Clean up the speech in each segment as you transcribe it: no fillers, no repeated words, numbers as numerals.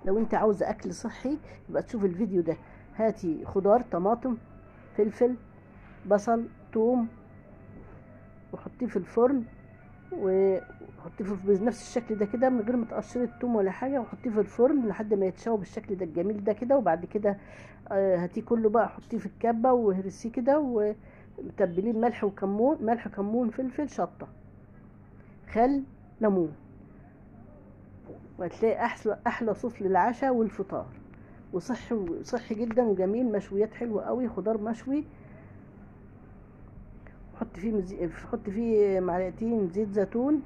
لو انت عاوزه اكل صحي يبقى تشوف الفيديو ده. هاتي خضار، طماطم، فلفل، بصل، توم، وحطيه في الفرن، وحطيه بنفس الشكل ده كده من غير ما تقشري التوم ولا حاجه، وحطيه في الفرن لحد ما يتشوى بالشكل ده الجميل ده كده. وبعد كده هاتيه كله بقى، حطيه في الكبه وهرسيه كده، وتبليه بملح وكمون، ملح كمون فلفل شطه خل ليمون، وهتلاقي احلى صوص للعشاء والفطار، وصحي جدا وجميل. مشويات حلوه قوي، خضار مشوي. حط فيه معلقتين زيت زيتون،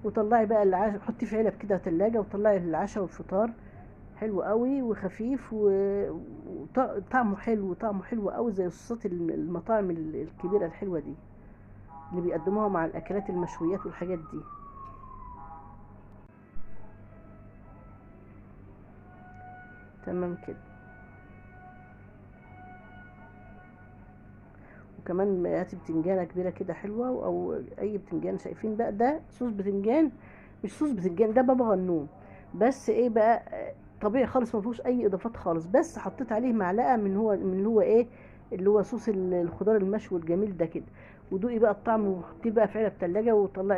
وطلعي بقى العشاء، حطيه في علب كده تلاجة، وطلعي العشاء والفطار. حلو قوي وخفيف وطعمه حلو، طعمه حلو قوي زي صوصات المطاعم الكبيرة الحلوة دي اللي بيقدموها مع الأكلات المشويات والحاجات دي. تمام كده. وكمان هاتي بتنجانة كبيرة كده حلوة، أو أي بتنجان. شايفين بقى ده صوص بتنجان؟ مش صوص بتنجان، ده بابا غنوم. بس ايه بقى، طبيعي خالص، ما فيهوش اي اضافات خالص، بس حطيت عليه معلقه من اللي هو ايه، اللي هو صوص الخضار المشوي الجميل ده كده. ودوقي بقى الطعم، وحطيه بقى في علب تلاجة وطلعي